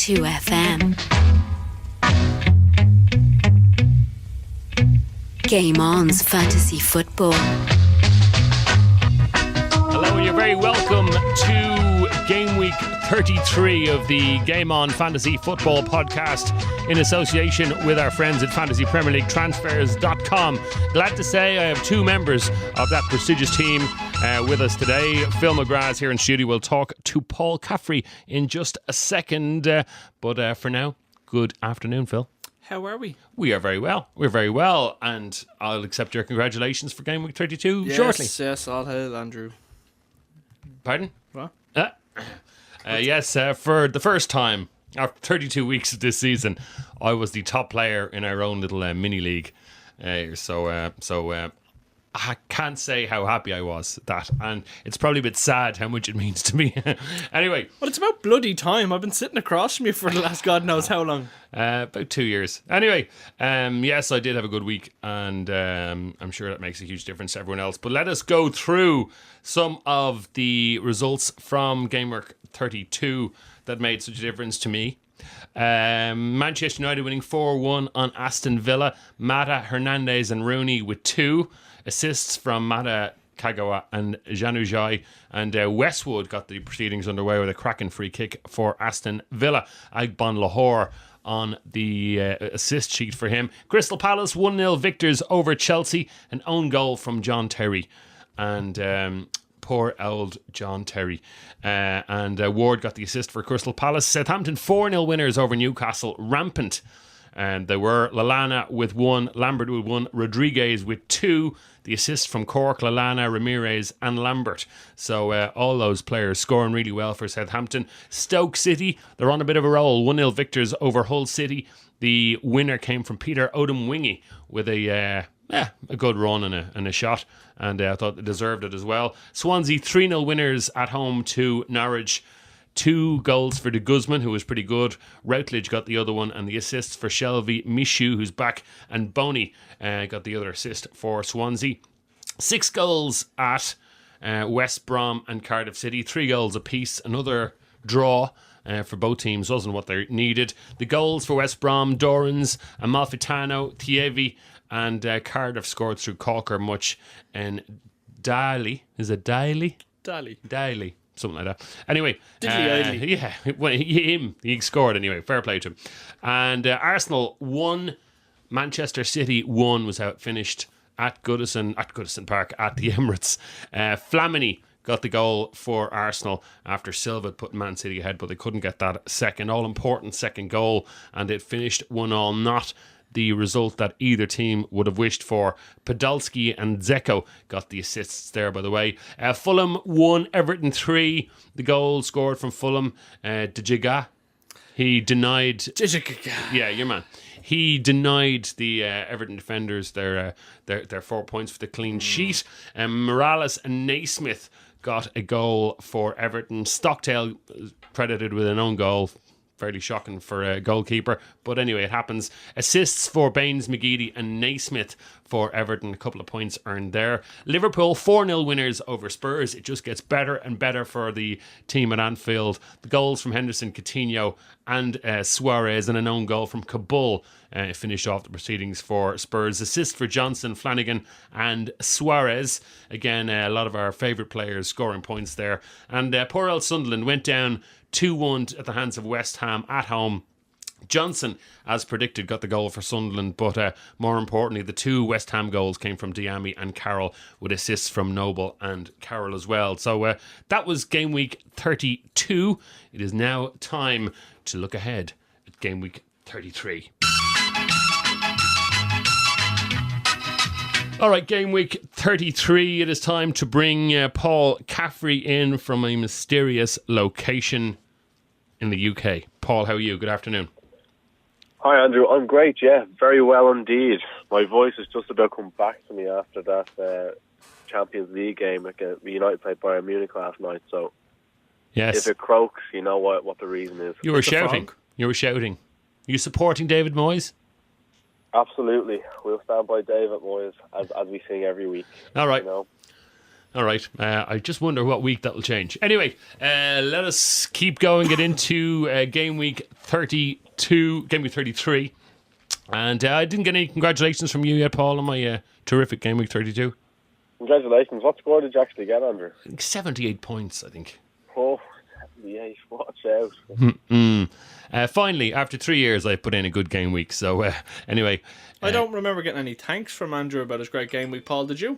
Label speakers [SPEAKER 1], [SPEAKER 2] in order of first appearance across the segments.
[SPEAKER 1] 92 FM. Game On's Fantasy Football.
[SPEAKER 2] Hello, and you're very welcome to Gameweek 33 of the Game On Fantasy Football podcast in association with our friends at Fantasy Premier League Transfers.com. Glad to say I have two members of that prestigious team with us today. Phil McGrath here in studio. We'll talk to Paul Caffrey in just a second. But for now, good afternoon, Phil.
[SPEAKER 3] How are we?
[SPEAKER 2] We are very well. We're very well. And I'll accept your congratulations for Game Week 32 shortly.
[SPEAKER 3] Yes, all hail, Andrew.
[SPEAKER 2] Pardon?
[SPEAKER 3] What?
[SPEAKER 2] Yes, for the first time after 32 weeks of this season, I was the top player in our own little mini league. So I can't say how happy I was at that, and it's probably a bit sad how much it means to me. Anyway.
[SPEAKER 3] Well, it's about bloody time. I've been sitting across from you for the last God knows how long.
[SPEAKER 2] About 2 years. Anyway, yes, I did have a good week, and I'm sure that makes a huge difference to everyone else. But let us go through some of the results from Game Week 32 that made such a difference to me. Manchester United winning 4-1 on Aston Villa. Mata, Hernandez and Rooney with 2 assists from Mata, Kagawa and Januzaj, and Westwood got the proceedings underway with a cracking free kick for Aston Villa. Agbon Lahore on the assist sheet for him. Crystal Palace 1-0 victors over Chelsea, an own goal from John Terry, and poor old John Terry. And Ward got the assist for Crystal Palace. Southampton 4-0 winners over Newcastle, rampant. And they were Lallana with 1, Lambert with 1, Rodriguez with 2. The assist from Cork, Lallana, Ramirez and Lambert. So all those players scoring really well for Southampton. Stoke City, they're on a bit of a roll. 1-0 victors over Hull City. The winner came from Peter Odemwingie with a good run and a shot. And I thought they deserved it as well. Swansea 3-0 winners at home to Norwich. 2 goals for de Guzman, who was pretty good. Routledge got the other one, and the assists for Shelby, Michu, who's back, and Boney got the other assist for Swansea. 6 goals at West Brom and Cardiff City, 3 goals apiece. Another draw for both teams wasn't what they needed. The goals for West Brom, Dorans, Amalfitano, Thievi, and Cardiff scored through Calker Much and Daly. Is it Daly? Daly. Something like that. Anyway, he scored anyway. Fair play to him. And Arsenal 1, Manchester City 1 was how it finished at Goodison Park at the Emirates. Flamini got the goal for Arsenal after Silva put Man City ahead, but they couldn't get that second all-important second goal, and it finished 1-1. Not the result that either team would have wished for. Podolski and Dzeko got the assists there, by the way. Fulham 1, Everton 3. The goal scored from Fulham. Djiga. He denied... Yeah, your man. He denied the Everton defenders their 4 points for the clean sheet. Morales and Naismith got a goal for Everton. Stockdale credited with an own goal. Fairly shocking for a goalkeeper. But anyway, it happens. Assists for Baines, McGeady and Naismith for Everton. A couple of points earned there. Liverpool 4-0 winners over Spurs. It just gets better and better for the team at Anfield. The goals from Henderson, Coutinho and Suarez, and an own goal from Kabul finished off the proceedings for Spurs. Assist for Johnson, Flanagan and Suarez. Again, a lot of our favourite players scoring points there. And poor old Sunderland went down 2-1 at the hands of West Ham at home. Johnson, as predicted, got the goal for Sunderland, but more importantly, the 2 West Ham goals came from Diame and Carroll, with assists from Noble and Carroll as well. So that was Game Week 32. It is now time to look ahead at Game Week 33. All right, Game Week 33. It is time to bring Paul Caffrey in from a mysterious location in the UK. Paul, how are you? Good afternoon.
[SPEAKER 4] Hi, Andrew. I'm great, yeah. Very well indeed. My voice has just about come back to me after that Champions League game. Like United played Bayern Munich last night, so
[SPEAKER 2] yes.
[SPEAKER 4] If it croaks, you know what the reason is.
[SPEAKER 2] You were shouting. You were shouting. Are you supporting David Moyes?
[SPEAKER 4] Absolutely. We'll stand by David Moyes as we sing every week.
[SPEAKER 2] All right.
[SPEAKER 4] You know?
[SPEAKER 2] All right. I just wonder what week that will change. Anyway, let us keep going, get into game week 33. And I didn't get any congratulations from you yet, Paul, on my terrific game week 32.
[SPEAKER 4] Congratulations. What score did you actually get, Andrew?
[SPEAKER 2] 78 points, I think.
[SPEAKER 4] Oh, 78. Watch out.
[SPEAKER 2] Finally, after 3 years, I put in a good game week. So, anyway.
[SPEAKER 3] I don't remember getting any thanks from Andrew about his great game week. Paul, did you?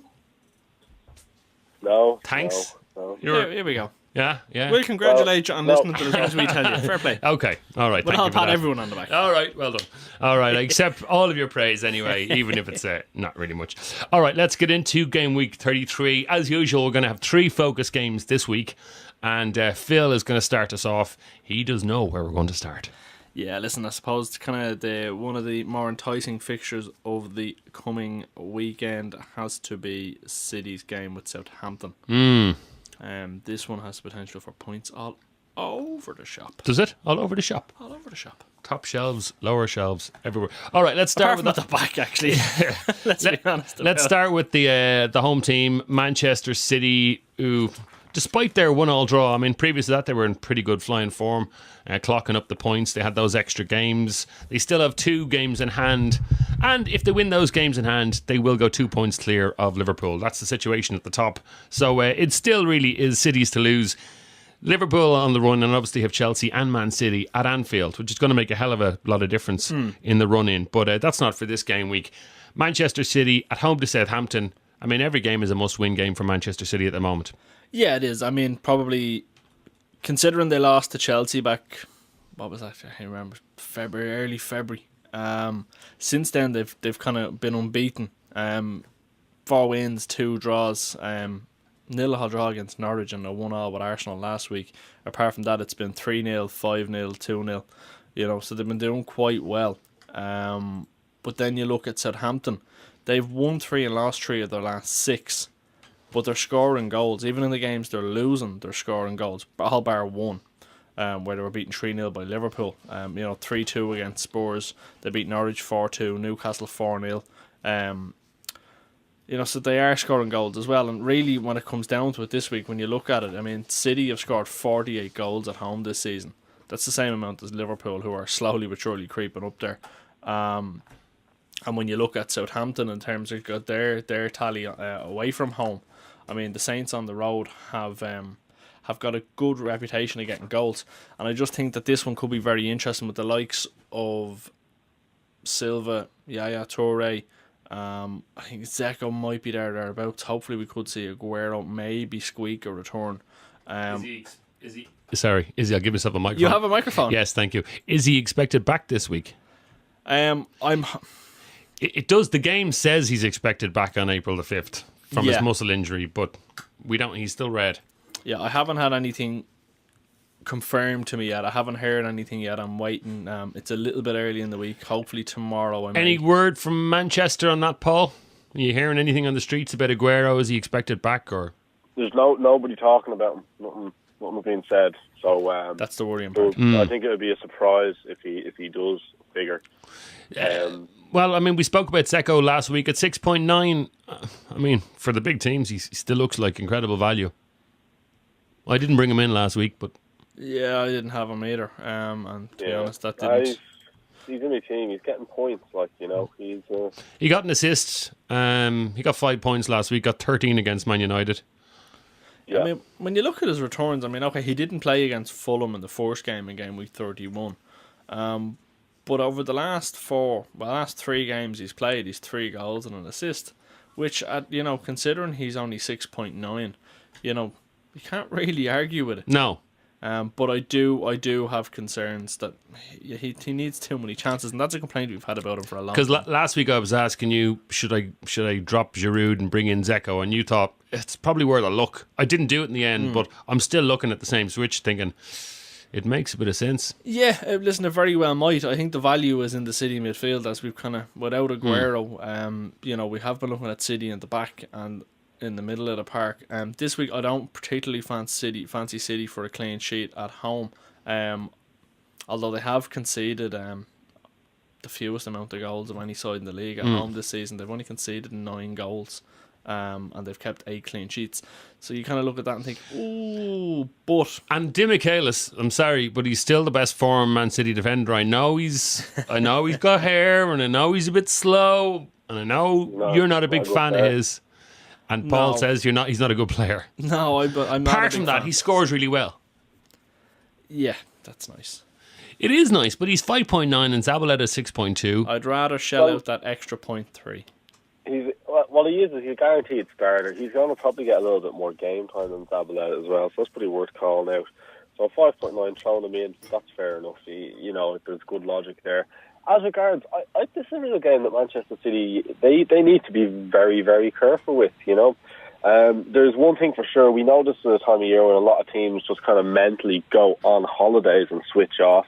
[SPEAKER 4] No.
[SPEAKER 2] Thanks.
[SPEAKER 4] No.
[SPEAKER 3] Here we go.
[SPEAKER 2] Yeah.
[SPEAKER 3] We'll congratulate you on listening to the things we tell you. Fair play.
[SPEAKER 2] Okay. All right.
[SPEAKER 3] But
[SPEAKER 2] Thank
[SPEAKER 3] I'll
[SPEAKER 2] you for
[SPEAKER 3] pat
[SPEAKER 2] that.
[SPEAKER 3] everyone on the back.
[SPEAKER 2] All right. Well done. All right. I accept all of your praise anyway, even if it's not really much. All right. Let's get into game week 33. As usual, we're going to have 3 focus games this week. And Phil is going to start us off. He does know where we're going to start.
[SPEAKER 3] Yeah, listen, I suppose kind of one of the more enticing fixtures of the coming weekend has to be City's game with Southampton. This one has potential for points all over the shop.
[SPEAKER 2] Does it? All over the shop.
[SPEAKER 3] All over the shop.
[SPEAKER 2] Top shelves, lower shelves, everywhere. All right, let's start
[SPEAKER 3] Apart
[SPEAKER 2] with
[SPEAKER 3] from at the back, actually. Let's be honest.
[SPEAKER 2] Let's start with the home team, Manchester City, who, despite their 1-1 draw, I mean, previous to that, they were in pretty good flying form, clocking up the points. They had those extra games. They still have 2 games in hand. And if they win those games in hand, they will go 2 points clear of Liverpool. That's the situation at the top. So it still really is City's to lose. Liverpool on the run, and obviously have Chelsea and Man City at Anfield, which is going to make a hell of a lot of difference in the run-in. But that's not for this game week. Manchester City at home to Southampton. I mean, every game is a must-win game for Manchester City at the moment.
[SPEAKER 3] Yeah, it is. I mean, probably considering they lost to Chelsea back, what was that? I can't remember. Early February. Since then, they've kind of been unbeaten. 4 wins, 2 draws. 0-0 draw against Norwich and a 1-1 with Arsenal last week. Apart from that, it's been 3-0, 5-0, 2-0. You know, so they've been doing quite well. But then you look at Southampton. They've won 3 and lost 3 of their last 6. But they're scoring goals. Even in the games they're losing, they're scoring goals. All bar 1, where they were beaten 3-0 by Liverpool. 3-2 against Spurs. They beat Norwich 4-2, Newcastle 4-0. So they are scoring goals as well. And really, when it comes down to it this week, when you look at it, I mean, City have scored 48 goals at home this season. That's the same amount as Liverpool, who are slowly but surely creeping up there. And when you look at Southampton in terms of their tally away from home, I mean, the Saints on the road have got a good reputation of getting goals. And I just think that this one could be very interesting with the likes of Silva, Yaya Toure. I think Zeko might be thereabouts. Hopefully we could see Aguero, maybe squeak a return.
[SPEAKER 2] Is he? Sorry, Izzy, I'll give myself a microphone.
[SPEAKER 3] You have a microphone?
[SPEAKER 2] Yes, thank you. Is he expected back this week? It does. The game says he's expected back on April the 5th from his muscle injury, but we don't. He's still red. Yeah,
[SPEAKER 3] I haven't had anything confirmed to me yet. I haven't heard anything yet. I'm waiting. It's a little bit early in the week. Hopefully tomorrow.
[SPEAKER 2] Any word from Manchester on that, Paul? Are you hearing anything on the streets about Aguero? Is he expected back, or
[SPEAKER 4] there's nobody talking about him? Nothing being said. So
[SPEAKER 3] that's the worrying part.
[SPEAKER 4] I think it would be a surprise if he does figure.
[SPEAKER 2] Well, I mean, we spoke about Zeko last week at 6.9. I mean, for the big teams, he still looks like incredible value. I didn't bring him in last week, but
[SPEAKER 3] yeah, I didn't have him either. And to be honest, that didn't.
[SPEAKER 4] He's in my team. He's getting points, he's.
[SPEAKER 2] He got an assist. He got 5 points last week. Got 13 against Man United.
[SPEAKER 4] Yeah.
[SPEAKER 3] I mean, when you look at his returns, I mean, okay, he didn't play against Fulham in the first game in game week 31. But over the last 3 games he's played, he's 3 goals and an assist, which, considering he's only 6.9, you can't really argue with it.
[SPEAKER 2] No.
[SPEAKER 3] But I do have concerns that he needs too many chances, and that's a complaint we've had about him for a long time.
[SPEAKER 2] Because last week I was asking you, should I drop Giroud and bring in Zeko, and you thought it's probably worth a look. I didn't do it in the end, but I'm still looking at the same switch, thinking it makes a bit of sense. Yeah,
[SPEAKER 3] listen, it very well might. I think the value is in the City midfield, as we've kind of, without Aguero, we have been looking at City in the back and in the middle of the park. This week I don't particularly fancy City for a clean sheet at home. Although they have conceded the fewest amount of goals of any side in the league at home this season. They've only conceded 9 goals. and they've kept 8 clean sheets. So you kind of look at that and think, ooh, but
[SPEAKER 2] And Demichelis, I'm sorry, but he's still the best form Man City defender. I know he's got hair, and I know he's a bit slow, and I know you're not a big fan of his. And Paul says he's not a good player.
[SPEAKER 3] No, I'm not.
[SPEAKER 2] Apart from that, he scores really well.
[SPEAKER 3] Yeah, that's nice.
[SPEAKER 2] It is nice, but he's 5.9 and Zabaleta 6.2.
[SPEAKER 3] I'd rather shell out that extra 0.3.
[SPEAKER 4] He's a guaranteed starter. He's going to probably get a little bit more game time than Zabaleta as well, so that's pretty worth calling out. So 5.9, throwing him in, that's fair enough. There's good logic there. As regards, this is a real game that Manchester City, they need to be very, very careful with, There's one thing for sure, we know this is a time of year when a lot of teams just kind of mentally go on holidays and switch off.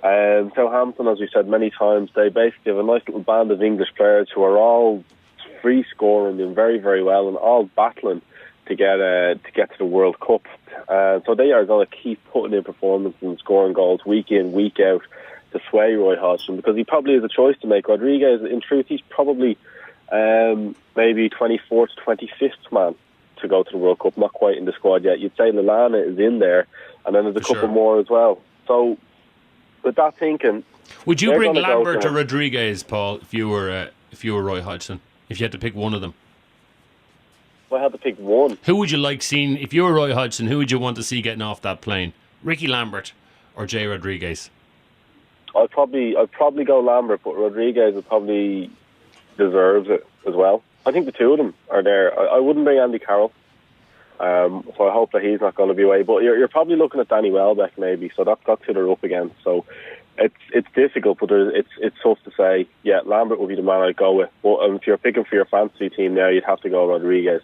[SPEAKER 4] Southampton, as we said many times, they basically have a nice little band of English players who are all free scoring, doing very, very well, and all battling to get to the World Cup. So they are going to keep putting in performances and scoring goals week in, week out to sway Roy Hodgson, because he probably has a choice to make. Rodriguez, in truth, he's probably maybe 24th, 25th man to go to the World Cup, not quite in the squad yet. You'd say Lallana is in there, and then there's a couple more as well. So with that thinking,
[SPEAKER 2] would you bring Lambert or Rodriguez, Paul, if you were Roy Hodgson? If you had to pick one of them,
[SPEAKER 4] if I had to pick one,
[SPEAKER 2] who would you like seeing? If you were Roy Hodgson, who would you want to see getting off that plane? Ricky Lambert or Jay Rodriguez?
[SPEAKER 4] I'd probably go Lambert, but Rodriguez would probably deserves it as well. I think the two of them are there. I wouldn't bring Andy Carroll, so I hope that he's not going to be away. But you're probably looking at Danny Welbeck maybe, so that's got to up again. So it's difficult, but it's tough to say. Yeah, Lambert would be the man I'd go with. But if you're picking for your fantasy team now, you'd have to go Rodriguez.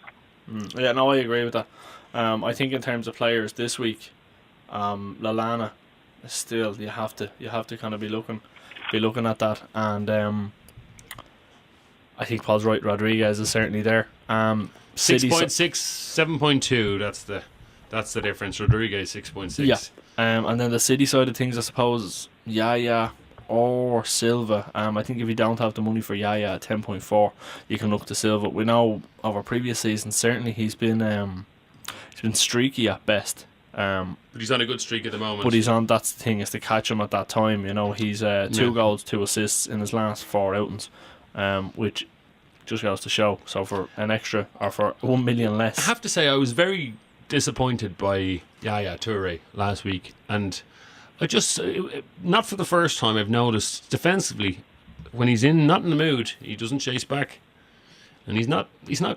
[SPEAKER 3] Yeah, no, I agree with that. I think in terms of players this week, Lallana, still you have to kind of be looking at that, and I think Paul's right. Rodriguez is certainly there.
[SPEAKER 2] 6.6, 7.2. That's the difference. Rodriguez 6.6.
[SPEAKER 3] Yeah. And then the City side of things, I suppose, Yaya or Silva. I think if you don't have the money for Yaya at 10.4, you can look to Silva. We know over previous seasons, certainly he's been streaky at best.
[SPEAKER 2] But he's on a good streak at the moment.
[SPEAKER 3] But he's on. That's the thing, is to catch him at that time. He's 2 goals, 2 assists in his last 4 outings, which just goes to show. So for an extra, or for 1 million less,
[SPEAKER 2] I have to say I was very disappointed by Yaya Toure last week, and I just, not for the first time, I've noticed defensively when he's not in the mood, he doesn't chase back, and he's not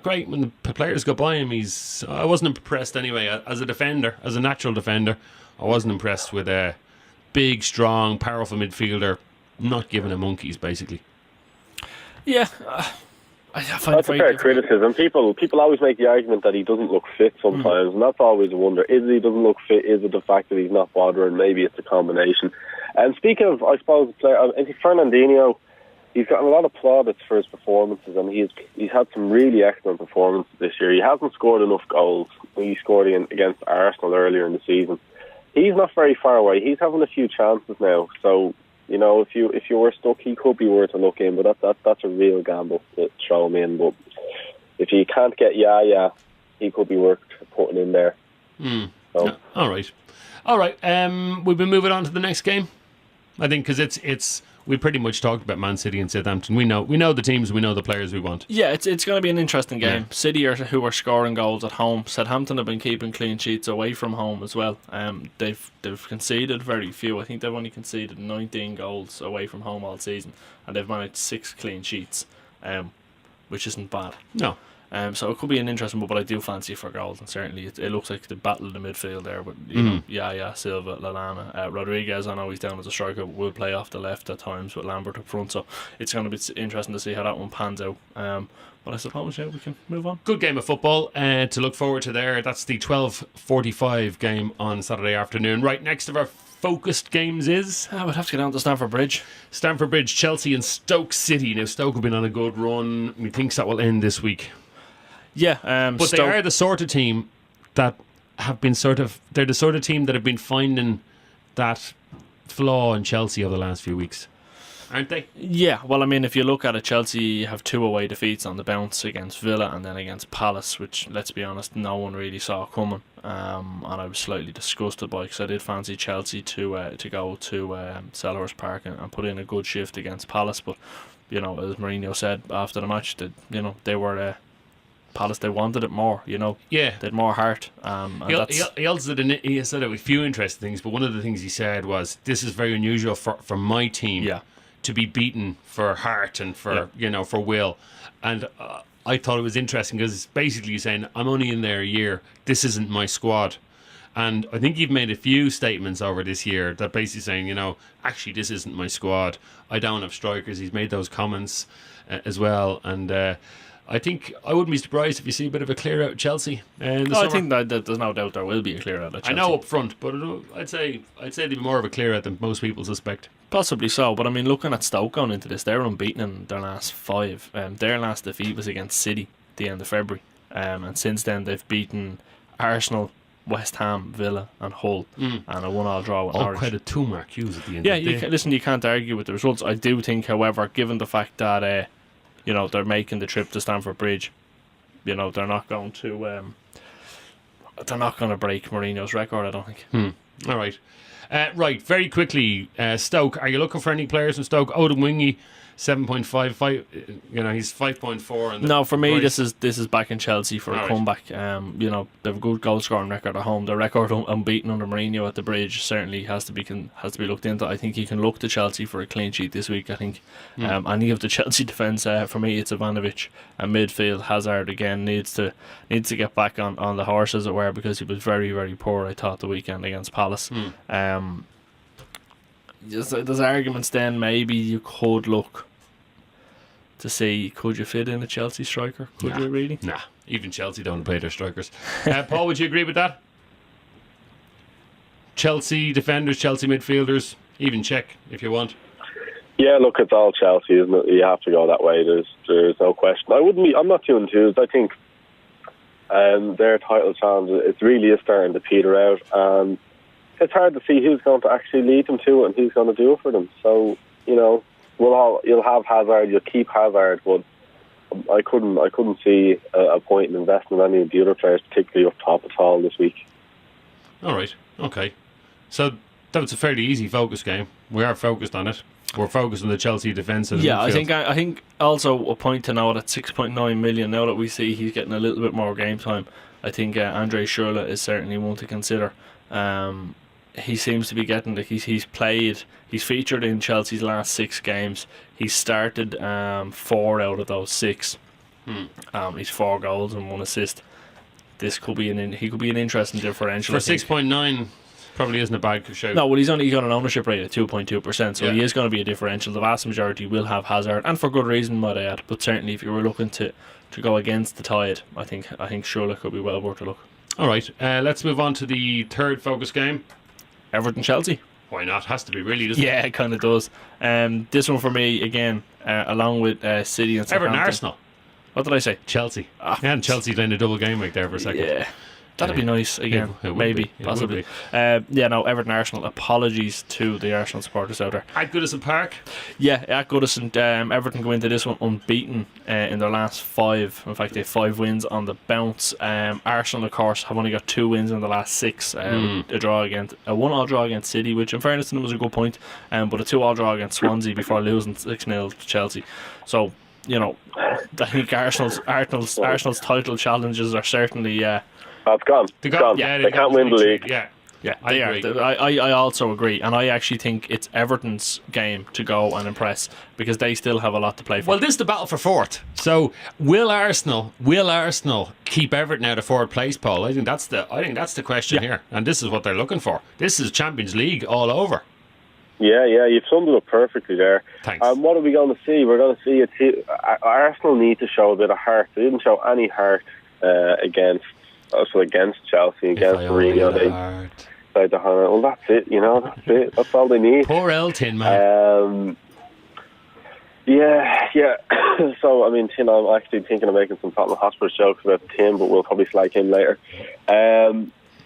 [SPEAKER 2] great when the players go by him. I wasn't impressed anyway as a defender, as a natural defender. I wasn't impressed with a big, strong, powerful midfielder not giving him monkeys basically.
[SPEAKER 3] Yeah. I find
[SPEAKER 4] that's a fair criticism. People always make the argument that he doesn't look fit sometimes, and that's always a wonder. Is he doesn't look fit? Is it the fact that he's not bothering? Maybe it's a combination. And speaking of, I suppose, Fernandinho, he's gotten a lot of plaudits for his performances, and he's had some really excellent performances this year. He hasn't scored enough goals. He scored against Arsenal earlier in the season. He's not very far away. He's having a few chances now, so if you were stuck, he could be worth a look in, but that's a real gamble to throw him in. But if you can't get Yaya, he could be worth putting in there. So.
[SPEAKER 2] Yeah. All right. We've been moving on to the next game, I think, because it's we pretty much talked about Man City and Southampton. We know the teams, we know the players we want.
[SPEAKER 3] Yeah, it's going to be an interesting game. Yeah. City who are scoring goals at home. Southampton have been keeping clean sheets away from home as well. They've conceded very few. I think they've only conceded 19 goals away from home all season, and they've managed 6 clean sheets, which isn't bad.
[SPEAKER 2] No.
[SPEAKER 3] So it could be an interesting one, but I do fancy for goals, and certainly it looks like the battle of the midfield there. But Yaya, Silva, Lallana, Rodriguez, I know he's down as a striker, but will play off the left at times with Lambert up front. So it's going to be interesting to see how that one pans out. But I suppose we can move on.
[SPEAKER 2] Good game of football to look forward to there. That's the 12:45 game on Saturday afternoon. Right next of our focused games is
[SPEAKER 3] we'll have to get down to Stamford Bridge.
[SPEAKER 2] Stamford Bridge, Chelsea and Stoke City. Now Stoke have been on a good run. Methinks that will end this week.
[SPEAKER 3] Yeah,
[SPEAKER 2] but they are the sort of team that have been they're the sort of team that have been finding that flaw in Chelsea over the last few weeks. aren't they?
[SPEAKER 3] Yeah, well, I mean, if you look at it, Chelsea have 2 away defeats on the bounce against Villa and then against Palace, which, let's be honest, no one really saw coming. And I was slightly disgusted by, because I did fancy Chelsea to go to Selhurst Park and put in a good shift against Palace. But, as Mourinho said after the match, that they were Palace. They wanted it more.
[SPEAKER 2] Yeah,
[SPEAKER 3] they had more heart. And
[SPEAKER 2] he also he said a few interesting things, but one of the things he said was, "This is very unusual for my team."
[SPEAKER 3] Yeah.
[SPEAKER 2] To be beaten for heart and for for will, and I thought it was interesting because it's basically saying, I'm only in there a year, this isn't my squad. And I think you've made a few statements over this year that basically saying, actually this isn't my squad, I don't have strikers. He's made those comments as well, and I think I wouldn't be surprised if you see a bit of a clear out at Chelsea in the summer.
[SPEAKER 3] I think that there's no doubt there will be a clear out at Chelsea.
[SPEAKER 2] I know up front, but I'd say they'd be more of a clear out than most people suspect.
[SPEAKER 3] Possibly so, but I mean, looking at Stoke going into this, they're unbeaten in their last 5. Their last defeat was against City at the end of February, and since then they've beaten Arsenal, West Ham, Villa and Hull, and a 1-1 draw with Norwich.
[SPEAKER 2] Credit to Mark Hughes at the end
[SPEAKER 3] Yeah,
[SPEAKER 2] of the day.
[SPEAKER 3] you can't argue with the results. I do think, however, given the fact that they're making the trip to Stamford Bridge, they're not going to break Mourinho's record, I don't think.
[SPEAKER 2] All right. Right, very quickly, Stoke. Are you looking for any players from Stoke? Odin Wingy, 7.55. He's 5.4.
[SPEAKER 3] No, for me,
[SPEAKER 2] price.
[SPEAKER 3] this is back in Chelsea for a comeback. They have a good goal scoring record at home. The record unbeaten under Mourinho at the Bridge certainly has to be looked into. I think he can look to Chelsea for a clean sheet this week. I think any of the Chelsea defence, for me, it's Ivanovic, and midfield Hazard again needs to get back on the horse, as it were, because he was very, very poor, I thought, the weekend against Palace. There's arguments then maybe you could look to see, could you fit in a Chelsea striker? Could you really?
[SPEAKER 2] Nah, even Chelsea don't play their strikers. Paul, would you agree with that? Chelsea defenders, Chelsea midfielders, even check if you want.
[SPEAKER 4] Yeah, look, it's all Chelsea, isn't it? You have to go that way. There's no question. I'm not too enthused. I think their title challenge, it really is starting to peter out, and it's hard to see who's going to actually lead them to it and who's going to do it for them. So, you'll have Hazard, you'll keep Hazard, but I couldn't see a point in investing in any of the other players, particularly up top at all this week.
[SPEAKER 2] All right, okay. So that was a fairly easy focus game. We are focused on it. We're focused on the Chelsea defence.
[SPEAKER 3] Yeah, I think also a point to note at 6.9 million. Now that we see he's getting a little bit more game time, I think Andre Schürrle is certainly one to consider. He seems to be getting he's featured in Chelsea's last 6 games. He's started 4 out of those 6. He's 4 goals and 1 assist. This could be he could be an interesting differential.
[SPEAKER 2] For 6.9, probably isn't a bad shout.
[SPEAKER 3] No, well, he's got an ownership rate of 2.2%, so he is going to be a differential. The vast majority will have Hazard, and for good reason, might I add. But certainly, if you were looking to go against the tide, I think Schürrle could be well worth a look.
[SPEAKER 2] All right, let's move on to the third focus game.
[SPEAKER 3] Everton-Chelsea.
[SPEAKER 2] Why not? Has to be, really, doesn't it?
[SPEAKER 3] Yeah, it kind of does. This one for me, again, along with City and Southampton.
[SPEAKER 2] Everton-Arsenal.
[SPEAKER 3] What did I say?
[SPEAKER 2] Chelsea. And Chelsea playing a double game week there for a second.
[SPEAKER 3] Yeah. That'd be nice again.
[SPEAKER 2] It would
[SPEAKER 3] maybe,
[SPEAKER 2] be. It
[SPEAKER 3] possibly.
[SPEAKER 2] would be.
[SPEAKER 3] Everton Arsenal. Apologies to the Arsenal supporters out there.
[SPEAKER 2] At Goodison Park.
[SPEAKER 3] Yeah, at Goodison. Everton go into this one unbeaten in their last 5. In fact, they have 5 wins on the bounce. Arsenal, of course, have only got 2 wins in the last 6. A 1-1 draw against City, which in fairness to them was a good point. But a 2-2 draw against Swansea before losing 6-0 to Chelsea. So, I think Arsenal's title challenges are certainly.
[SPEAKER 4] It's gone.
[SPEAKER 2] It's gone.
[SPEAKER 4] Yeah, they can't win the league.
[SPEAKER 2] Yeah,
[SPEAKER 3] they
[SPEAKER 2] agree.
[SPEAKER 3] are. I also agree, and I actually think it's Everton's game to go and impress because they still have a lot to play for.
[SPEAKER 2] Well, this is the battle for 4th. So, will Arsenal keep Everton out of 4th place, Paul? I think that's the question here, and this is what they're looking for. This is Champions League all over.
[SPEAKER 4] Yeah, you've summed it up perfectly there.
[SPEAKER 2] Thanks.
[SPEAKER 4] What are we going to see? We're going to see Arsenal need to show a bit of heart. They didn't show any heart against Chelsea, against Mourinho. Well, that's it. That's it. That's all they need.
[SPEAKER 2] Poor El Tin Man.
[SPEAKER 4] Yeah. So, I mean, Tin, I'm actually thinking of making some Tottenham Hotspur jokes about Tim, but we'll probably slag him later.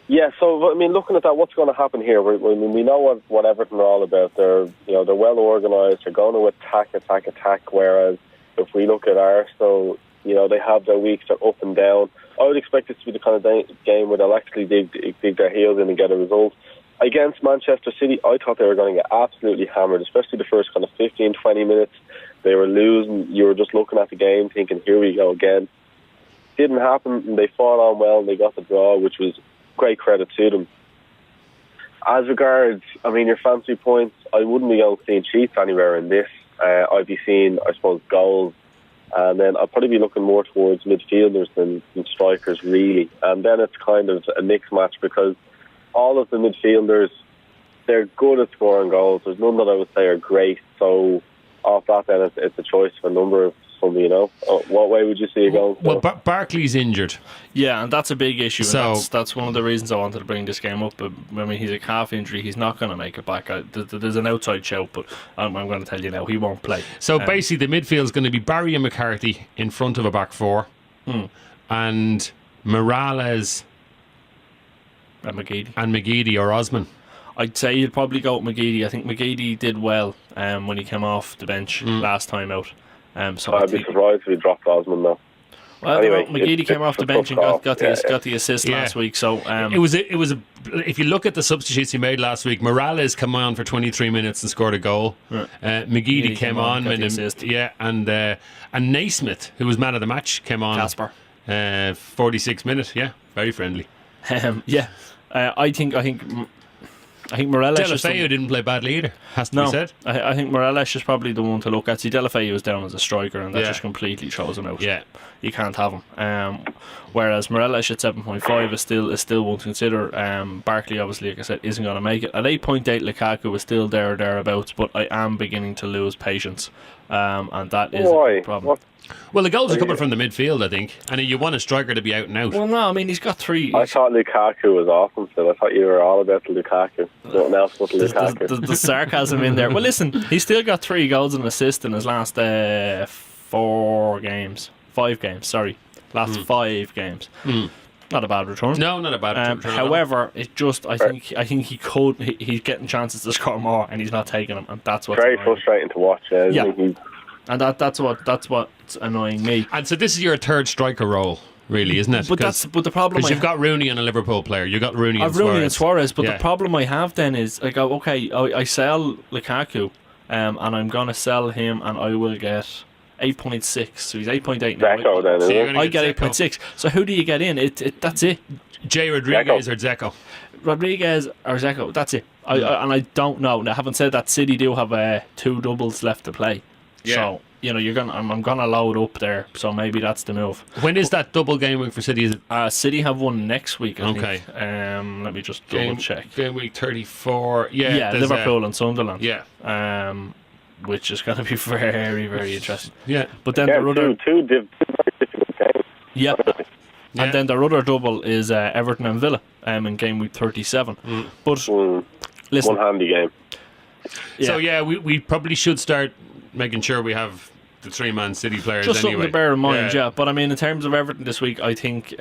[SPEAKER 4] Yeah, so I mean, looking at that, what's going to happen here? We know what Everton are all about. They're well organised. They're going to attack. Whereas if we look at Arsenal, they have their weeks. They're up and down. I would expect this to be the kind of game where they'll actually dig their heels in and get a result. Against Manchester City, I thought they were going to get absolutely hammered, especially the first kind of 15, 20 minutes. They were losing. You were just looking at the game thinking, here we go again. Didn't happen, and they fought on well, and they got the draw, which was great credit to them. As regards, your fantasy points, I wouldn't be going clean sheets anywhere in this. I'd be seeing, I suppose, goals, and then I'd probably be looking more towards midfielders than strikers, really. And then it's kind of a mixed match because all of the midfielders, they're good at scoring goals. There's none that I would say are great. So off that, then it's a choice of a number of some. What way would you see it going?
[SPEAKER 2] Well, Barkley's injured.
[SPEAKER 3] Yeah, and that's a big issue.
[SPEAKER 2] So
[SPEAKER 3] and that's one of the reasons I wanted to bring this game up. But he's a calf injury. He's not going to make it back. There's an outside shout, but I'm going to tell you now, he won't play.
[SPEAKER 2] So basically, the midfield is going to be Barry and McCarthy in front of a back four, and Morales
[SPEAKER 3] and
[SPEAKER 2] McGeady or Osman.
[SPEAKER 3] I'd say you'd probably go with McGeady. I think McGeady did well when he came off the bench last time out. So
[SPEAKER 4] I'd be surprised if he dropped Osman now.
[SPEAKER 3] Well,
[SPEAKER 4] anyway,
[SPEAKER 3] McGeady came off the bench and got the assist last week. So it was
[SPEAKER 2] if you look at the substitutes he made last week, Morales came on for 23 minutes and scored a goal. Right. McGeady came on and assist. And Naismith, who was man of the match, came on.
[SPEAKER 3] Casper,
[SPEAKER 2] 46 minutes. Yeah, very friendly.
[SPEAKER 3] I think Morelos.
[SPEAKER 2] Delafeu didn't play badly either, has to be said.
[SPEAKER 3] I think Morelos is probably the one to look at. See, Delafeu was down as a striker, and that just completely throws him out.
[SPEAKER 2] Yeah,
[SPEAKER 3] you can't have him. Whereas Morelos at 7.5 is still one to consider. Barkley, obviously, like I said, isn't going to make it. At 8.8, Lukaku is still there or thereabouts, but I am beginning to lose patience, and that is a problem.
[SPEAKER 4] What?
[SPEAKER 2] Well, the goals are coming from the midfield, I think, and you want a striker to be out and out.
[SPEAKER 3] Well, no, he's got three.
[SPEAKER 4] I thought Lukaku was awesome, so I thought you were all about the Lukaku. Nothing else but Lukaku.
[SPEAKER 3] The sarcasm in there. Well, listen, he's still got 3 goals and assists in his last 5 games. Last 5 games. Not a bad return.
[SPEAKER 2] No, not a bad return.
[SPEAKER 3] However, I think he's getting chances to score more, and he's not taking them, and that's what's
[SPEAKER 4] very frustrating to watch.
[SPEAKER 3] And that's what's annoying me.
[SPEAKER 2] And so this is your third striker role, really, isn't it?
[SPEAKER 3] But the problem
[SPEAKER 2] because you've got Rooney and a Liverpool player. You've got Rooney and
[SPEAKER 3] Suarez. But the problem I have then is I go, okay, I sell Lukaku, and I'm gonna sell him, and I will get 8.6. So he's 8.8 now.
[SPEAKER 4] Zeko, then,
[SPEAKER 3] so I get 8.6. So who do you get in? That's it.
[SPEAKER 2] Jay Rodriguez or Zeko.
[SPEAKER 3] Rodriguez or Zeko. That's it. And I don't know. Now, having said that, City do have 2 doubles left to play. Yeah. So I'm gonna load up there. So maybe that's the move.
[SPEAKER 2] When is that double game week for City? Is it?
[SPEAKER 3] City have one next week. I think. Let me just double check.
[SPEAKER 2] Game week 34. Yeah.
[SPEAKER 3] Liverpool and Sunderland.
[SPEAKER 2] Yeah.
[SPEAKER 3] Which is going to be very, very interesting.
[SPEAKER 2] Yeah.
[SPEAKER 3] But then the other
[SPEAKER 4] two very difficult games.
[SPEAKER 3] Yeah. And then their other double is Everton and Villa in game week 37. But listen,
[SPEAKER 4] one handy game.
[SPEAKER 2] Yeah. So we probably should start making sure we have the 3-man City players
[SPEAKER 3] just
[SPEAKER 2] anyway.
[SPEAKER 3] Something to bear in mind, But in terms of Everton this week, I think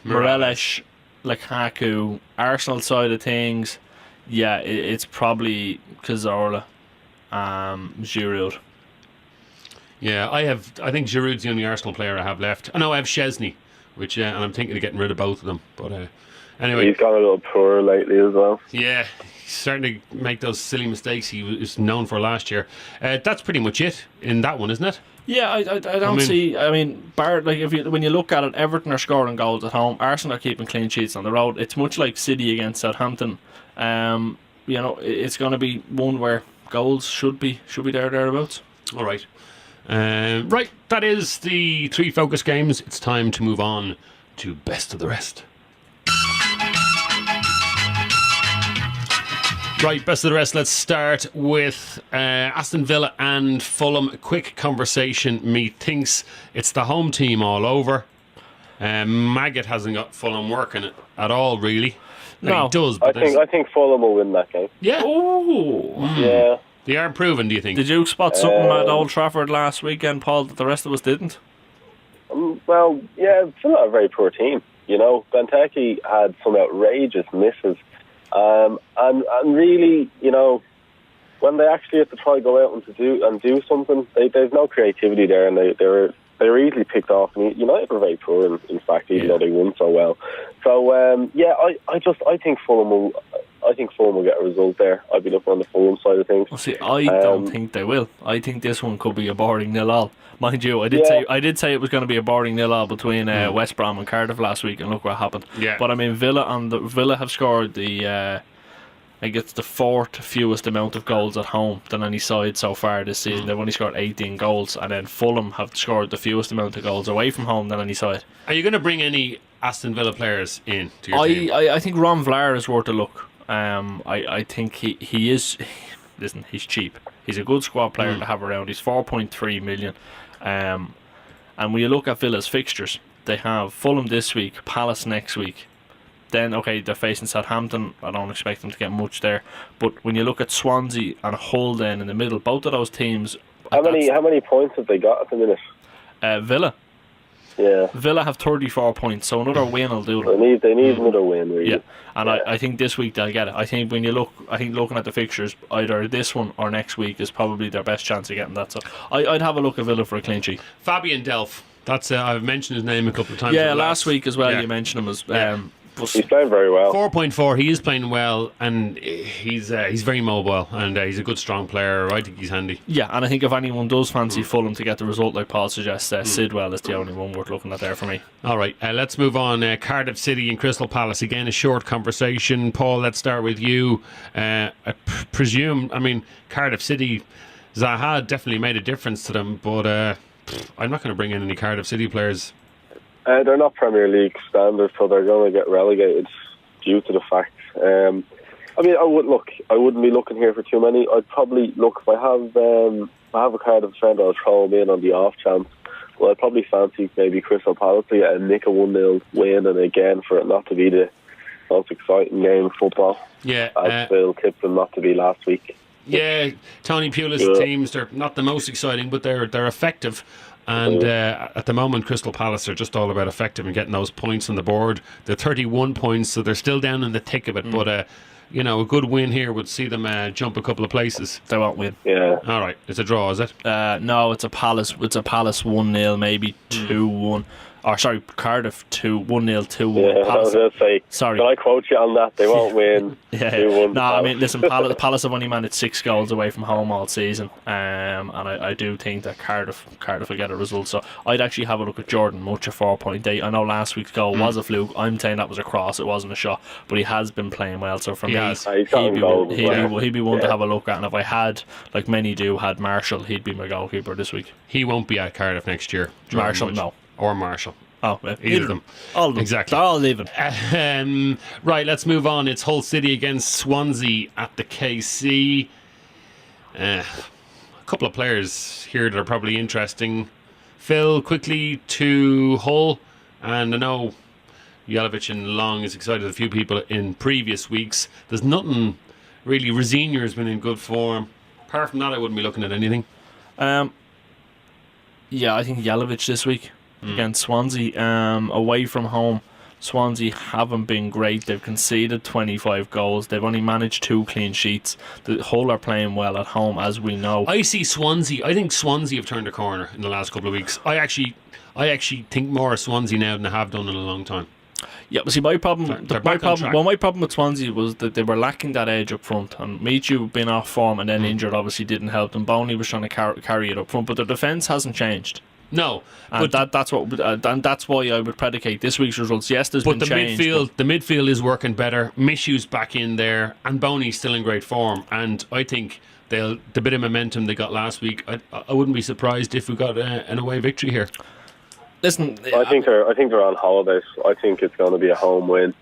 [SPEAKER 3] Morelos, Lukaku, Arsenal side of things, it's probably Cazorla, Giroud.
[SPEAKER 2] Yeah, I think Giroud's the only Arsenal player I have left. I know I have Chesney, which and I'm thinking of getting rid of both of them. But anyway,
[SPEAKER 4] he's got a little poor lately as well.
[SPEAKER 2] Yeah, he's starting to make those silly mistakes he was known for last year. That's pretty much it in that one, isn't it?
[SPEAKER 3] Yeah, I don't see. When you look at it, Everton are scoring goals at home. Arsenal are keeping clean sheets on the road. It's much like City against Southampton. It's going to be one where goals should be thereabouts.
[SPEAKER 2] All right. Right, that is the 3 focus games. It's time to move on to best of the rest. Right, best of the rest. Let's start with Aston Villa and Fulham. Quick conversation. Methinks it's the home team all over. Maggot hasn't got Fulham working at all, really.
[SPEAKER 3] No,
[SPEAKER 2] he does.
[SPEAKER 4] But I think Fulham will win that game.
[SPEAKER 2] Yeah.
[SPEAKER 3] Oh.
[SPEAKER 4] Yeah.
[SPEAKER 2] They are improving, do you think?
[SPEAKER 3] Did you spot something at Old Trafford last weekend, Paul, that the rest of us didn't?
[SPEAKER 4] Well, yeah, Villa are a very poor team. Benteke had some outrageous misses. And really, when they actually have to try go out and do something, there's no creativity there, and they were easily picked off. And United were very poor, in fact, even though they won so well. So I think Fulham will get a result there. I'd be looking on the Fulham side of things.
[SPEAKER 3] Well, see, I don't think they will. I think this one could be a boring 0-0. Mind you, I did say it was going to be a boring 0-0 between West Brom and Cardiff last week, and look what happened.
[SPEAKER 2] Yeah.
[SPEAKER 3] But I mean, Villa have scored the I guess the fourth fewest amount of goals at home than any side so far this season. They've only scored 18 goals, and then Fulham have scored the fewest amount of goals away from home than any side.
[SPEAKER 2] Are you going to bring any Aston Villa players in to your team?
[SPEAKER 3] I think Ron Vlaar is worth a look. I think he is. Listen, he's cheap. He's a good squad player to have around. He's 4.3 million. And when you look at Villa's fixtures, they have Fulham this week, Palace next week. Then, okay, they're facing Southampton. I don't expect them to get much there. But when you look at Swansea and Hull then in the middle, both of those teams...
[SPEAKER 4] How many points have they got at the minute?
[SPEAKER 3] Villa.
[SPEAKER 4] Yeah.
[SPEAKER 3] Villa have 34 points, so another win will do them.
[SPEAKER 4] They need another win, really.
[SPEAKER 3] Yeah, and I think this week they'll get it. I think looking at the fixtures, either this one or next week is probably their best chance of getting that. So I'd have a look at Villa for a clean sheet.
[SPEAKER 2] Fabian Delph. That's I've mentioned his name a couple of times.
[SPEAKER 3] Yeah, last week as well. Yeah. You mentioned him as.
[SPEAKER 4] He's playing very well.
[SPEAKER 2] 4.4. He is playing well, and he's very mobile, and he's a good, strong player. I think he's handy.
[SPEAKER 3] Yeah, and I think if anyone does fancy Fulham to get the result, like Paul suggests, Sidwell is the only one worth looking at there for me.
[SPEAKER 2] All right, let's move on. Cardiff City and Crystal Palace. Again, a short conversation. Paul, let's start with you. I presume, Cardiff City, Zaha definitely made a difference to them, but I'm not going to bring in any Cardiff City players.
[SPEAKER 4] They're not Premier League standards, so they're going to get relegated due to the fact. I wouldn't be looking here for too many. I'd probably look if I have a Cardiff defender, I'll throw him in on the off chance. Well, I'd probably fancy maybe Crystal Palace to get a nick a 1-0 win, and again for it not to be the most exciting game of football.
[SPEAKER 2] Yeah,
[SPEAKER 4] as Phil tipped them not to be last week.
[SPEAKER 2] Yeah, Tony Pulis teams, they're not the most exciting, but they're effective. And at the moment, Crystal Palace are just all about effective and getting those points on the board. They're 31 points, so they're still down in the thick of it. But, a good win here would see them jump a couple of places.
[SPEAKER 3] They won't win.
[SPEAKER 4] Yeah.
[SPEAKER 2] All right. It's a draw, is it?
[SPEAKER 3] No, it's a Palace 1-0, maybe 2-1. Or sorry, Cardiff 1-0, 2-1.
[SPEAKER 4] Yeah,
[SPEAKER 3] Palace,
[SPEAKER 4] I was going to say,
[SPEAKER 3] sorry.
[SPEAKER 4] Can I quote you on that? They won't win. 2-1.
[SPEAKER 3] No, listen, Palace have only managed 6 goals away from home all season, and I do think that Cardiff will get a result. So I'd actually have a look at Jordan Much at 4.8. I know last week's goal was a fluke. I'm saying that was a cross, it wasn't a shot, but he has been playing well. So for me, he'd be one to have a look at. And if I had, like many do, had Marshall, he'd be my goalkeeper this week.
[SPEAKER 2] He won't be at Cardiff next year.
[SPEAKER 3] Marshall, no.
[SPEAKER 2] Or Marshall.
[SPEAKER 3] Oh,
[SPEAKER 2] either of them.
[SPEAKER 3] All of them.
[SPEAKER 2] Exactly.
[SPEAKER 3] They're all leaving.
[SPEAKER 2] Right, let's move on. It's Hull City against Swansea at the KC. A couple of players here that are probably interesting. Phil, quickly to Hull. And I know Jelavic and Long is excited a few people in previous weeks. There's nothing really. Rosenior has been in good form. Apart from that, I wouldn't be looking at anything.
[SPEAKER 3] Yeah, I think Jelavic this week against Swansea. Away from home, Swansea haven't been great. They've conceded 25 goals. They've only managed 2 clean sheets. The Hull are playing well at home, as we know.
[SPEAKER 2] I think Swansea have turned a corner in the last couple of weeks. I actually think more of Swansea now than I have done in a long time.
[SPEAKER 3] Yeah, but see, my problem with Swansea was that they were lacking that edge up front, and Michu being off form and then injured obviously didn't help them. Boney was trying to carry it up front, but their defence hasn't changed.
[SPEAKER 2] No,
[SPEAKER 3] and that's why I would predicate this week's results. Yes, there's been change.
[SPEAKER 2] The midfield is working better. Michu's back in there, and Boney's still in great form. And I think the bit of momentum they got last week, I wouldn't be surprised if we got an away victory here.
[SPEAKER 3] Listen,
[SPEAKER 4] I think they're on holidays. I think it's going to be a home win.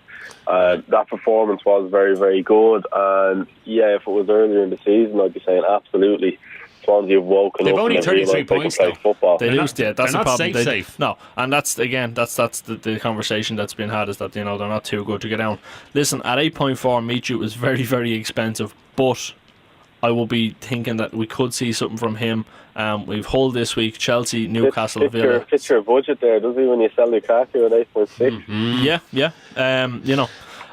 [SPEAKER 4] That performance was very, very good, and yeah, if it was earlier in the season, I'd be saying absolutely. Swansea have woken
[SPEAKER 2] They've
[SPEAKER 4] up.
[SPEAKER 2] They've only 33 points though.
[SPEAKER 4] Football.
[SPEAKER 3] They lose. Yeah, that's
[SPEAKER 2] they're
[SPEAKER 3] the
[SPEAKER 2] not
[SPEAKER 3] problem.
[SPEAKER 2] Safe.
[SPEAKER 3] No, and that's the conversation that's been had, is that they're not too good to get down. Listen, at 8.4, Michu is very, very expensive, but I will be thinking that we could see something from him. We've Hull this week, Chelsea, Newcastle, Villa.
[SPEAKER 4] Fits your budget there, does he, when you sell Lukaku at 8.6?
[SPEAKER 3] Yeah.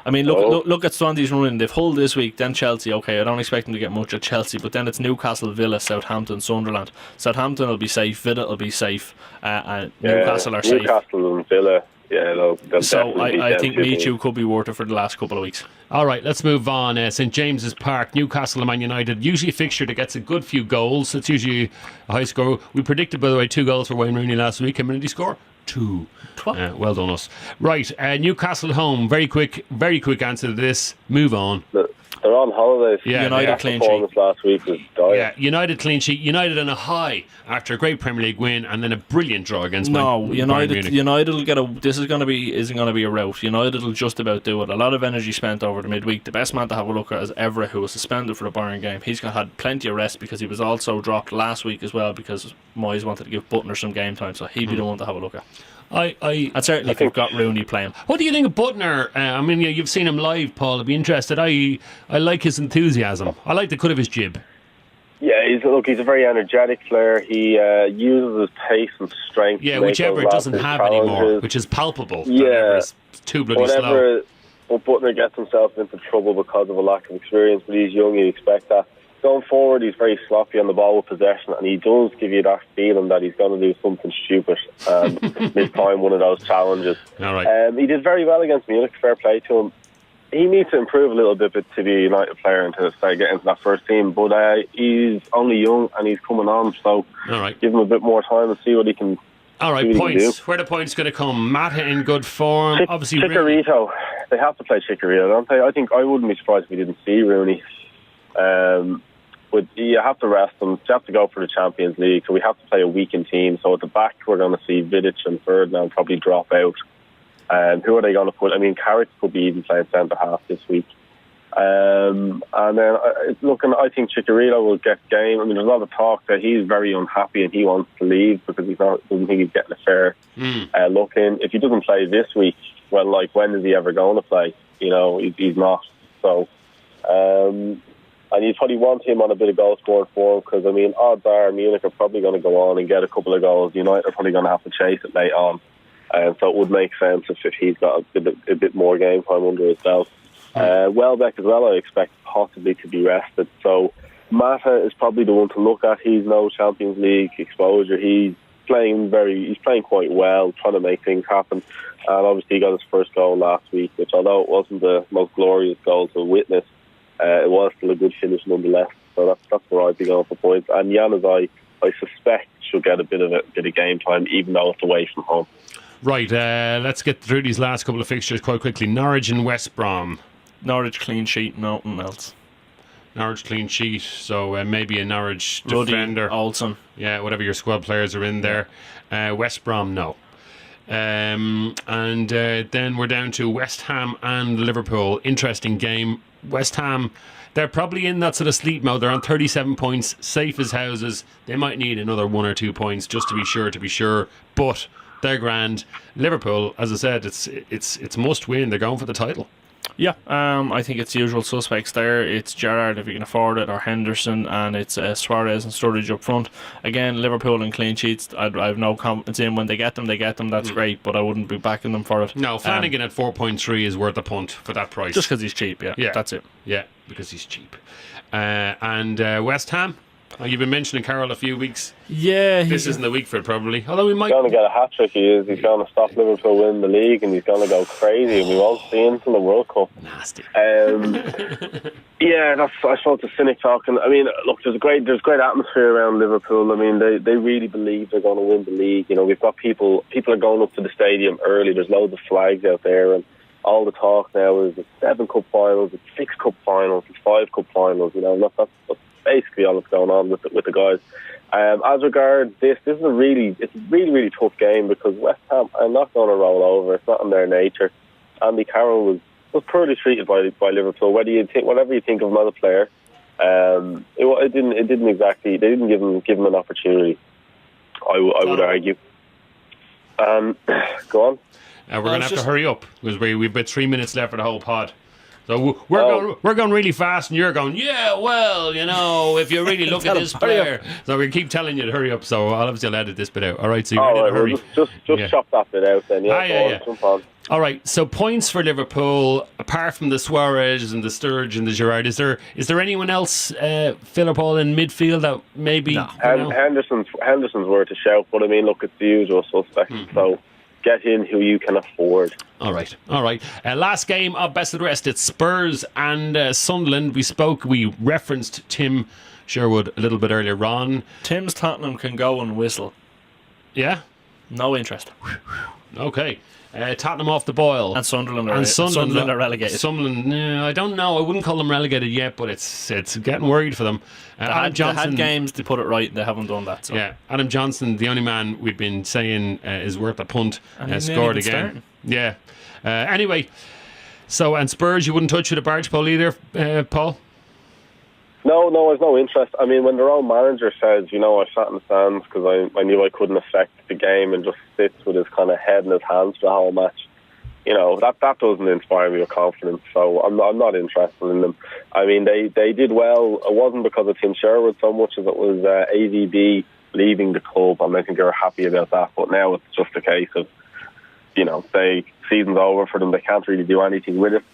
[SPEAKER 3] I mean, look at Swansea's running. They've Hull this week, then Chelsea. Okay, I don't expect them to get much at Chelsea, but then it's Newcastle, Villa, Southampton, Sunderland. Southampton will be safe, Villa will be safe, and Newcastle are safe.
[SPEAKER 4] Newcastle and Villa, they'll
[SPEAKER 3] so
[SPEAKER 4] definitely
[SPEAKER 3] I think
[SPEAKER 4] beat them.
[SPEAKER 3] Michu could be worth it for the last couple of weeks.
[SPEAKER 2] All right, let's move on. St James's Park, Newcastle and Man United. Usually a fixture that gets a good few goals. It's usually a high score. We predicted, by the way, 2 goals for Wayne Rooney last week. How many did he score? 2. Well done us. Right, Newcastle at home. Very quick answer to this. Move on.
[SPEAKER 4] They're on holidays.
[SPEAKER 2] Yeah,
[SPEAKER 3] United clean sheet.
[SPEAKER 4] Performance last week was dire.
[SPEAKER 2] Yeah, United clean sheet. United on a high after a great Premier League win and then a brilliant draw against Bayern Munich.
[SPEAKER 3] United will get a. This isn't going to be a rout. United will just about do it. A lot of energy spent over the midweek. The best man to have a look at is Everett, who was suspended for the Bayern game. He's had plenty of rest because he was also dropped last week as well because Moyes wanted to give Butner some game time, so he'd be the one to have a look at. And certainly if you've got Rooney playing.
[SPEAKER 2] What do you think of Butner? I mean, you've seen him live, Paul. I'd be interested. I like his enthusiasm. I like the cut of his jib.
[SPEAKER 4] Yeah, he's a very energetic player. He uses his pace and strength.
[SPEAKER 2] Yeah,
[SPEAKER 4] to make
[SPEAKER 2] which
[SPEAKER 4] those
[SPEAKER 2] Everett doesn't
[SPEAKER 4] last
[SPEAKER 2] have
[SPEAKER 4] challenges.
[SPEAKER 2] anymore, which is palpable.
[SPEAKER 4] Yeah.
[SPEAKER 2] Everett's too bloody slow.
[SPEAKER 4] But Butner gets himself into trouble because of a lack of experience, but he's young, you expect that. Going forward, he's very sloppy on the ball with possession, and he does give you that feeling that he's going to do something stupid and miss time one of those challenges.
[SPEAKER 2] All right.
[SPEAKER 4] He did very well against Munich, fair play to him. He needs to improve a little bit to be a United player and to start getting into that first team, but he's only young and he's coming on, so
[SPEAKER 2] all right,
[SPEAKER 4] give him a bit more time and see what he can.
[SPEAKER 2] All right, points. Where the points going to come? Mata in good form. Obviously,
[SPEAKER 4] Chicharito. They have to play Chicharito, don't they? I wouldn't be surprised if we didn't see Rooney. But you have to rest them. You have to go for the Champions League, so we have to play a weakened team. So at the back, we're going to see Vidic and Ferdinand probably drop out. Who are they going to put? I mean, Carrick could be even playing centre half this week. And then I think Chicharito will get game. I mean, there's a lot of talk that he's very unhappy and he wants to leave because doesn't think he's getting a fair look in. If he doesn't play this week, well, when is he ever going to play? He's not. So. And you'd probably want him on a bit of goal scoring form because, I mean, odds are Munich are probably going to go on and get a couple of goals. United are probably going to have to chase it late on. So it would make sense if he's got a bit more game time under his belt. Welbeck as well, I expect possibly to be rested. So Mata is probably the one to look at. He's no Champions League exposure. He's playing quite well, trying to make things happen. And obviously he got his first goal last week, which although it wasn't the most glorious goal to witness, it was still a good finish nonetheless. So that's where I'd be going for points. And Januzaj, I suspect, should get a bit of game time, even though it's away from home.
[SPEAKER 2] Right, let's get through these last couple of fixtures quite quickly. Norwich and West Brom.
[SPEAKER 3] Norwich clean sheet, nothing else.
[SPEAKER 2] Norwich clean sheet, so maybe a Norwich
[SPEAKER 3] Ruddy,
[SPEAKER 2] defender.
[SPEAKER 3] Olsen.
[SPEAKER 2] Yeah, whatever your squad players are in there. West Brom, no. And then we're down to West Ham and Liverpool. Interesting game. West Ham, they're probably in that sort of sleep mode. They're on 37 points, safe as houses. They might need another 1 or 2 points just to be sure. But they're grand. Liverpool, as I said, it's must win. They're going for the title.
[SPEAKER 3] Yeah, I think it's the usual suspects there. It's Gerrard if you can afford it, or Henderson, and it's Suarez and Sturridge up front. Again, Liverpool and clean sheets. I have no confidence in. When they get them. That's great, but I wouldn't be backing them for it.
[SPEAKER 2] No, Flanagan at 4.3 is worth a punt for that price.
[SPEAKER 3] Just because he's cheap, yeah, that's it.
[SPEAKER 2] Yeah, because he's cheap. And West Ham. You've been mentioning Carroll a few weeks.
[SPEAKER 3] Yeah,
[SPEAKER 2] this isn't the week for it, probably. Although we might.
[SPEAKER 4] He's going to get a hat trick. He's going to stop Liverpool winning the league, and he's going to go crazy. And we won't see him until the World Cup.
[SPEAKER 2] Nasty.
[SPEAKER 4] Yeah, that's. I suppose the cynic talking. I mean, look, there's great atmosphere around Liverpool. I mean, they really believe they're going to win the league. We've got people are going up to the stadium early. There's loads of flags out there, and all the talk now is it's 7 cup finals, it's 6 cup finals, it's 5 cup finals. That's basically all that's going on with the guys. As regards this is a really tough game because West Ham are not going to roll over. It's not in their nature. Andy Carroll was poorly treated by Liverpool. Whatever you think of him as a player, it didn't exactly. They didn't give him an opportunity. I would argue. Go on.
[SPEAKER 2] We're going to have to hurry up because we've got 3 minutes left for the whole pod. So we're going really fast, and you're going, yeah, well, if you really look at this player. So we keep telling you to hurry up. So obviously I'll edit this bit out. All right, so you're ready to hurry.
[SPEAKER 4] Just chop that bit out then. Yeah, jump on.
[SPEAKER 2] All right, so points for Liverpool, apart from the Suarez and the Sturridge and the Gerrard, is there anyone else, Phil or Paul, in midfield that maybe... No.
[SPEAKER 4] Henderson's worth a shout, but I mean, look, it's the usual suspects, so get in who you can afford.
[SPEAKER 2] All right. Last game of Best of the Rest, it's Spurs and Sunderland. We referenced Tim Sherwood a little bit earlier on.
[SPEAKER 3] Tim's Tottenham can go and whistle.
[SPEAKER 2] Yeah?
[SPEAKER 3] No interest.
[SPEAKER 2] Okay. Tottenham off the boil.
[SPEAKER 3] And Sunderland are relegated.
[SPEAKER 2] Sunderland, I don't know. I wouldn't call them relegated yet, but it's getting worried for them.
[SPEAKER 3] Adam Johnson, they had games to put it right, and they haven't done that. So.
[SPEAKER 2] Yeah, Adam Johnson, the only man we've been saying is worth a punt, scored again. Starting. Yeah. Anyway, and Spurs, you wouldn't touch with a barge pole either, Paul?
[SPEAKER 4] No, there's no interest. I mean, when their own manager says, I sat in the stands because I knew I couldn't affect the game and just sits with his kind of head in his hands for the whole match, that doesn't inspire me with confidence. So I'm not interested in them. I mean, they did well. It wasn't because of Tim Sherwood so much as it was AVB leaving the club, and I think they were happy about that. But now it's just a case of, season's over for them. They can't really do anything with it.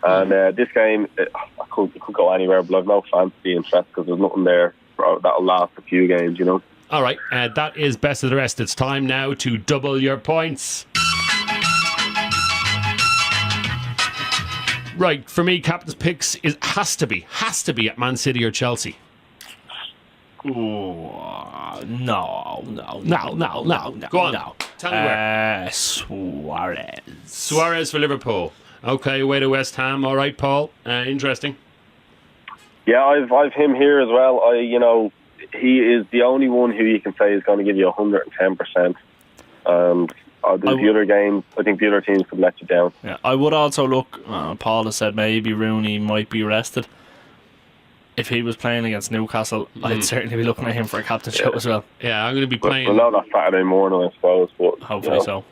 [SPEAKER 4] And this game, it could go anywhere, but I've no fancy interest because there's nothing there that'll last a few games,
[SPEAKER 2] All right, that is Best of the Rest. It's time now to double your points. Right, for me, captain's picks has to be at Man City or Chelsea.
[SPEAKER 3] Ooh, no.
[SPEAKER 2] Go on.
[SPEAKER 3] No.
[SPEAKER 2] Tell me where. Suarez for Liverpool. Okay, away to West Ham. All right, Paul. Interesting.
[SPEAKER 4] Yeah, I've him here as well. He is the only one who you can say is going to give you 110%. The other games, I think the other teams could let you down.
[SPEAKER 3] Yeah, I would also look. Paul has said maybe Rooney might be rested. If he was playing against Newcastle, I'd certainly be looking at him for a captainship as well.
[SPEAKER 2] Yeah, I'm going to be playing.
[SPEAKER 4] Well, not Saturday morning, I suppose. But
[SPEAKER 3] hopefully so.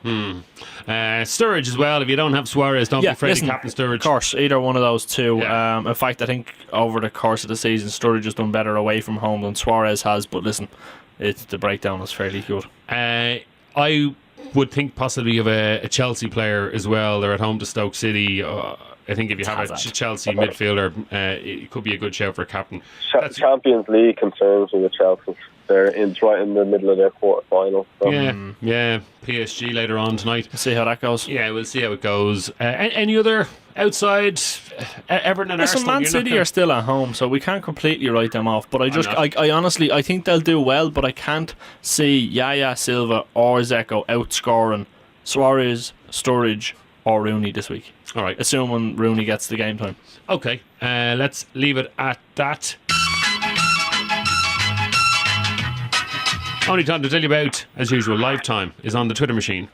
[SPEAKER 2] Sturridge as well. If you don't have Suarez, don't be afraid to captain Sturridge. Of
[SPEAKER 3] course, either one of those two.
[SPEAKER 2] Yeah.
[SPEAKER 3] In fact, I think over the course of the season, Sturridge has done better away from home than Suarez has. But listen, the breakdown is fairly good.
[SPEAKER 2] I would think possibly of a Chelsea player as well. They're at home to Stoke City. I think if you have a Chelsea midfielder, it could be a good shout for a captain.
[SPEAKER 4] Champions League concerns with Chelsea. They're right in the middle of their quarter final. So.
[SPEAKER 2] Yeah. PSG later on tonight.
[SPEAKER 3] We'll see how that goes.
[SPEAKER 2] Yeah, we'll see how it goes. Any other outside Everton and Arsenal?
[SPEAKER 3] Man City are still at home, so we can't completely write them off. But I honestly, I think they'll do well, but I can't see Yaya Silva or Zeko outscoring Suarez, Sturridge, or Rooney this week.
[SPEAKER 2] All right.
[SPEAKER 3] Assuming Rooney gets the game time.
[SPEAKER 2] Okay, let's leave it at that. Only time to tell you about, as usual, Live Time is on the Twitter machine.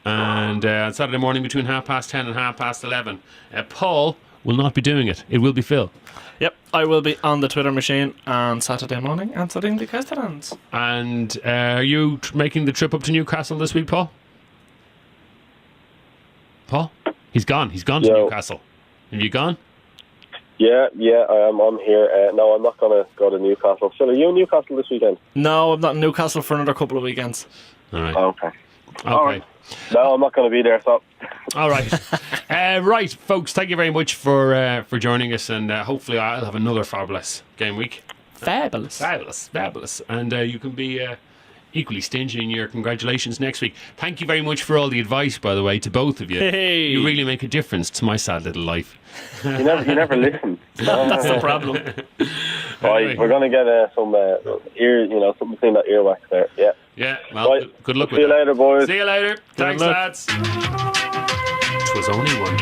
[SPEAKER 2] And on Saturday morning between 10:30 and 11:30. Paul will not be doing it. It will be Phil.
[SPEAKER 3] Yep, I will be on the Twitter machine on Saturday morning answering the questions.
[SPEAKER 2] And are you making the trip up to Newcastle this week, Paul? Paul? He's gone. He's gone to Newcastle. Have you gone?
[SPEAKER 4] Yeah, I'm here. No, I'm not going to go to Newcastle. Phil, are you in Newcastle this weekend?
[SPEAKER 3] No, I'm not in Newcastle for another couple of weekends.
[SPEAKER 2] All right.
[SPEAKER 4] Okay. All right. No, I'm not going to be there, so...
[SPEAKER 2] All right. Right, folks, thank you very much for joining us, and hopefully I'll have another fabulous game week.
[SPEAKER 3] Fabulous.
[SPEAKER 2] And you can be... equally stingy in your congratulations next week. Thank you very much for all the advice, by the way, to both of you.
[SPEAKER 3] Hey.
[SPEAKER 2] You really make a difference to my sad little life.
[SPEAKER 4] You never listen.
[SPEAKER 3] That's the problem.
[SPEAKER 4] Right, we're going to get some something between that earwax there. Yeah.
[SPEAKER 2] Yeah. Well, good luck with
[SPEAKER 4] that. See you later, boys.
[SPEAKER 2] See you later. Thanks, lads. It was only one.